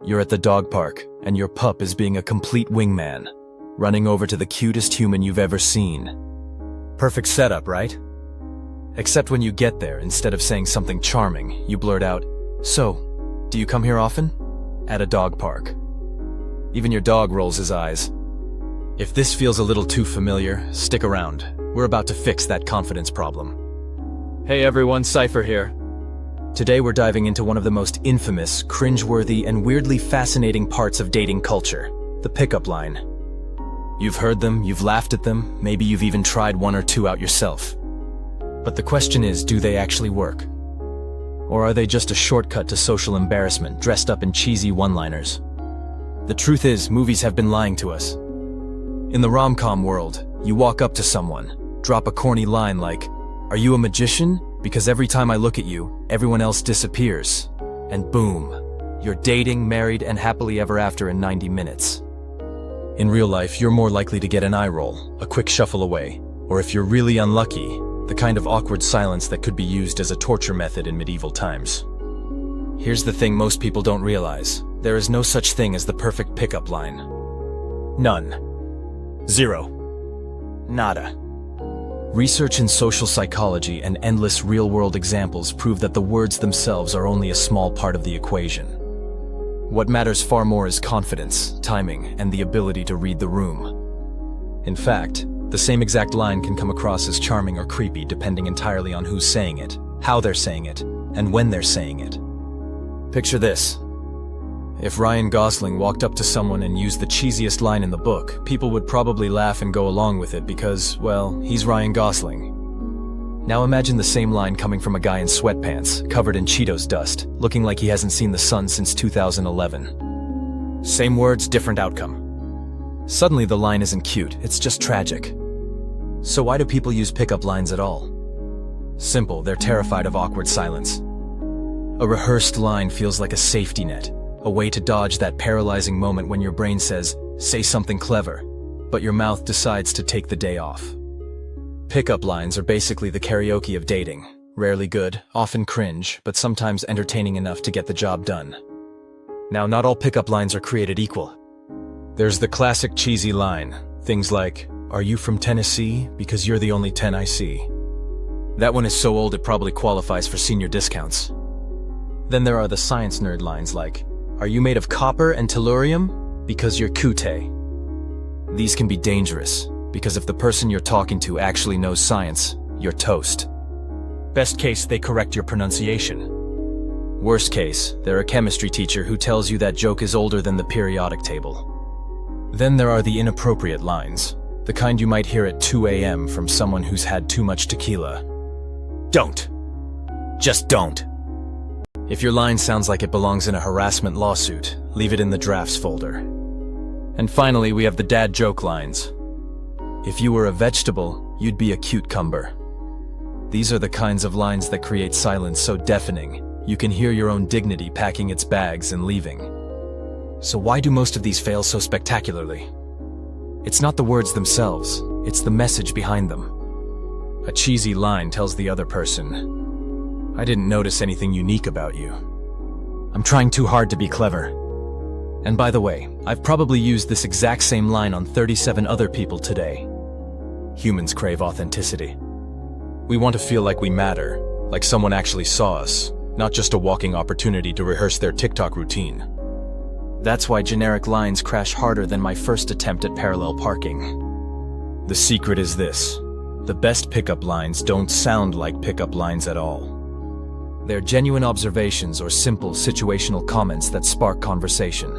You're at the dog park, and your pup is being a complete wingman, running over to the cutest human you've ever seen. Perfect setup, right? Except when you get there, instead of saying something charming, you blurt out, "So, do you come here often?" At a dog park. Even your dog rolls his eyes. If this feels a little too familiar, stick around. We're about to fix that confidence problem. Hey everyone, Cypher here. Today we're diving into one of the most infamous, cringe-worthy, and weirdly fascinating parts of dating culture, the pickup line. You've heard them, you've laughed at them, maybe you've even tried one or two out yourself. But the question is, do they actually work? Or are they just a shortcut to social embarrassment dressed up in cheesy one-liners? The truth is, movies have been lying to us. In the rom-com world, you walk up to someone, drop a corny line like, "Are you a magician? Because every time I look at you, everyone else disappears." And boom, you're dating, married, and happily ever after in 90 minutes. In real life, you're more likely to get an eye roll, a quick shuffle away, or if you're really unlucky, the kind of awkward silence that could be used as a torture method in medieval times. Here's the thing most people don't realize. There is no such thing as the perfect pickup line. None. Zero. Nada. Research in social psychology and endless real-world examples prove that the words themselves are only a small part of the equation. What matters far more is confidence, timing, and the ability to read the room. In fact, the same exact line can come across as charming or creepy depending entirely on who's saying it, how they're saying it, and when they're saying it. Picture this. If Ryan Gosling walked up to someone and used the cheesiest line in the book, people would probably laugh and go along with it because, well, he's Ryan Gosling. Now imagine the same line coming from a guy in sweatpants, covered in Cheetos dust, looking like he hasn't seen the sun since 2011. Same words, different outcome. Suddenly the line isn't cute, it's just tragic. So why do people use pickup lines at all? Simple, they're terrified of awkward silence. A rehearsed line feels like a safety net. A way to dodge that paralyzing moment when your brain says, "Say something clever," but your mouth decides to take the day off. Pickup lines are basically the karaoke of dating. Rarely good, often cringe, but sometimes entertaining enough to get the job done. Now, not all pickup lines are created equal. There's the classic cheesy line, things like, "Are you from Tennessee? Because you're the only 10 I see." That one is so old it probably qualifies for senior discounts. Then there are the science nerd lines like, "Are you made of copper and tellurium? Because you're Kute." These can be dangerous, because if the person you're talking to actually knows science, you're toast. Best case, they correct your pronunciation. Worst case, they're a chemistry teacher who tells you that joke is older than the periodic table. Then there are the inappropriate lines, the kind you might hear at 2 a.m. from someone who's had too much tequila. Don't. Just don't. If your line sounds like it belongs in a harassment lawsuit, leave it in the drafts folder. And finally, we have the dad joke lines. "If you were a vegetable, you'd be a cucumber." These are the kinds of lines that create silence so deafening, you can hear your own dignity packing its bags and leaving. So why do most of these fail so spectacularly? It's not the words themselves, it's the message behind them. A cheesy line tells the other person, "I didn't notice anything unique about you. I'm trying too hard to be clever." And by the way, I've probably used this exact same line on 37 other people today. Humans crave authenticity. We want to feel like we matter, like someone actually saw us, not just a walking opportunity to rehearse their TikTok routine. That's why generic lines crash harder than my first attempt at parallel parking. The secret is this: the best pickup lines don't sound like pickup lines at all. They're genuine observations or simple situational comments that spark conversation.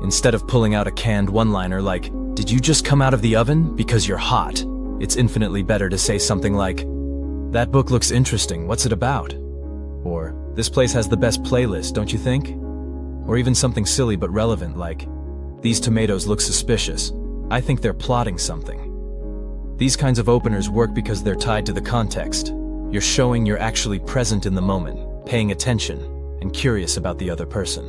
Instead of pulling out a canned one-liner like, "Did you just come out of the oven? Because you're hot," it's infinitely better to say something like, "That book looks interesting, what's it about?" Or, "This place has the best playlist, don't you think?" Or even something silly but relevant like, "These tomatoes look suspicious. I think they're plotting something." These kinds of openers work because they're tied to the context. You're showing you're actually present in the moment, paying attention, and curious about the other person.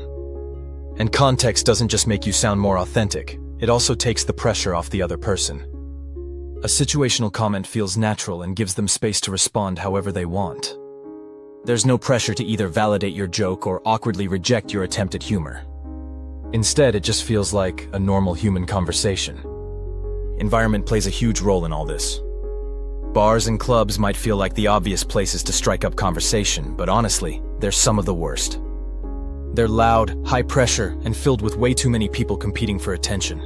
And context doesn't just make you sound more authentic, it also takes the pressure off the other person. A situational comment feels natural and gives them space to respond however they want. There's no pressure to either validate your joke or awkwardly reject your attempt at humor. Instead, it just feels like a normal human conversation. Environment plays a huge role in all this. Bars and clubs might feel like the obvious places to strike up conversation, but honestly, they're some of the worst. They're loud, high pressure, and filled with way too many people competing for attention.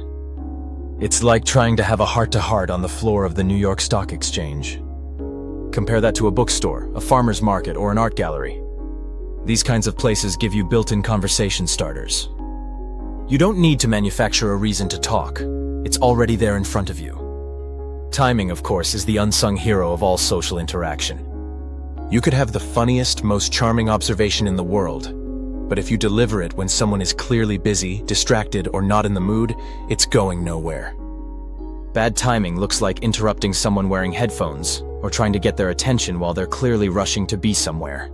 It's like trying to have a heart-to-heart on the floor of the New York Stock Exchange. Compare that to a bookstore, a farmer's market, or an art gallery. These kinds of places give you built-in conversation starters. You don't need to manufacture a reason to talk. It's already there in front of you. Timing, of course, is the unsung hero of all social interaction. You could have the funniest, most charming observation in the world, but if you deliver it when someone is clearly busy, distracted, or not in the mood, it's going nowhere. Bad timing looks like interrupting someone wearing headphones or trying to get their attention while they're clearly rushing to be somewhere.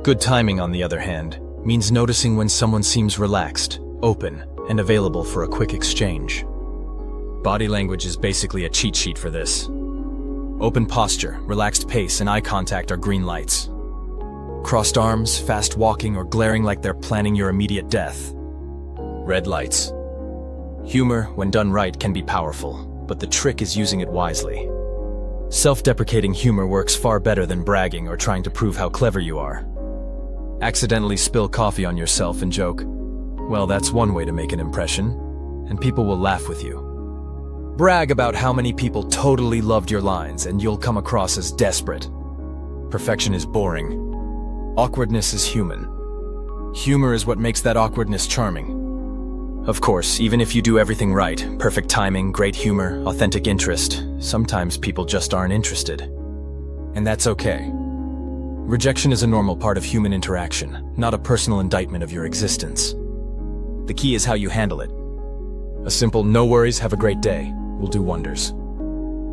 Good timing, on the other hand, means noticing when someone seems relaxed, open, and available for a quick exchange. Body language is basically a cheat sheet for this. Open posture, relaxed pace, and eye contact are green lights. Crossed arms, fast walking, or glaring like they're planning your immediate death. Red lights. Humor, when done right, can be powerful, but the trick is using it wisely. Self-deprecating humor works far better than bragging or trying to prove how clever you are. Accidentally spill coffee on yourself and joke, well, that's one way to make an impression, and people will laugh with you. Brag about how many people totally loved your lines and you'll come across as desperate. Perfection is boring. Awkwardness is human. Humor is what makes that awkwardness charming. Of course, even if you do everything right, perfect timing, great humor, authentic interest, sometimes people just aren't interested. And that's okay. Rejection is a normal part of human interaction, not a personal indictment of your existence. The key is how you handle it. A simple "no worries, have a great day" will do wonders.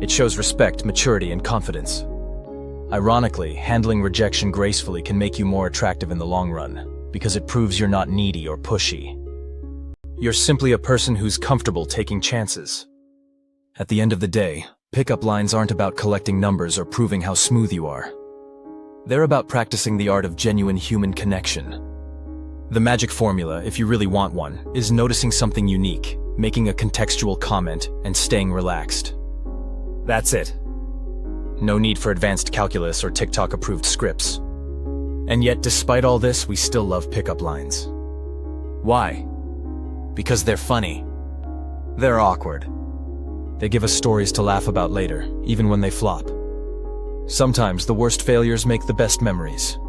It shows respect, maturity, and confidence. Ironically, handling rejection gracefully can make you more attractive in the long run, because it proves you're not needy or pushy. You're simply a person who's comfortable taking chances. At the end of the day, pickup lines aren't about collecting numbers or proving how smooth you are. They're about practicing the art of genuine human connection. The magic formula, if you really want one, is noticing something unique, making a contextual comment, and staying relaxed. That's it. No need for advanced calculus or TikTok-approved scripts. And yet, despite all this, we still love pickup lines. Why? Because they're funny. They're awkward. They give us stories to laugh about later, even when they flop. Sometimes the worst failures make the best memories.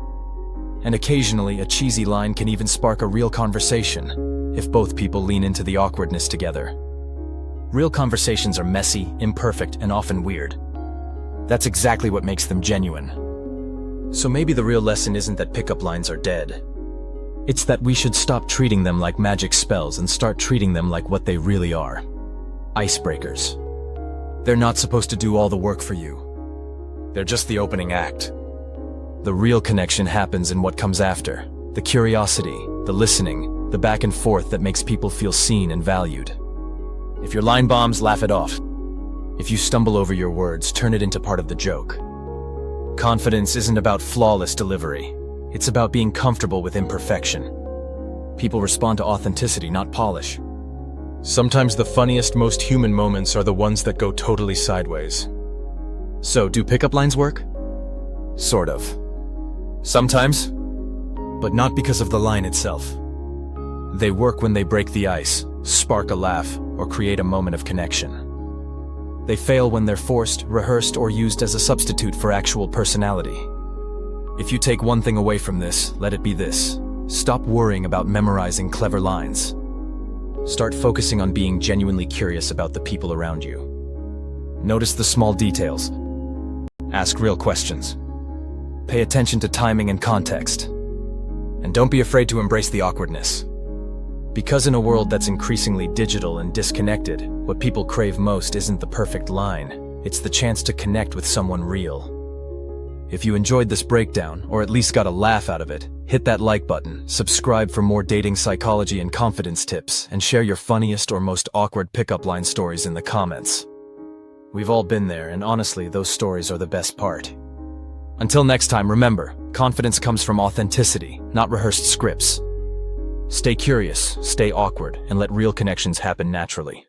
And occasionally, a cheesy line can even spark a real conversation, if both people lean into the awkwardness together. Real conversations are messy, imperfect, and often weird. That's exactly what makes them genuine. So maybe the real lesson isn't that pickup lines are dead. It's that we should stop treating them like magic spells and start treating them like what they really are. Icebreakers. They're not supposed to do all the work for you. They're just the opening act. The real connection happens in what comes after. The curiosity, the listening, the back and forth that makes people feel seen and valued. If your line bombs, laugh it off. If you stumble over your words, turn it into part of the joke. Confidence isn't about flawless delivery. It's about being comfortable with imperfection. People respond to authenticity, not polish. Sometimes the funniest, most human moments are the ones that go totally sideways. So, do pickup lines work? Sort of. Sometimes, but not because of the line itself. They work when they break the ice, spark a laugh, or create a moment of connection. They fail when they're forced, rehearsed, or used as a substitute for actual personality. If you take one thing away from this, let it be this. Stop worrying about memorizing clever lines. Start focusing on being genuinely curious about the people around you. Notice the small details. Ask real questions. Pay attention to timing and context. And don't be afraid to embrace the awkwardness. Because in a world that's increasingly digital and disconnected, what people crave most isn't the perfect line, it's the chance to connect with someone real. If you enjoyed this breakdown, or at least got a laugh out of it, hit that like button, subscribe for more dating psychology and confidence tips, and share your funniest or most awkward pickup line stories in the comments. We've all been there, and honestly, those stories are the best part. Until next time, remember, confidence comes from authenticity, not rehearsed scripts. Stay curious, stay awkward, and let real connections happen naturally.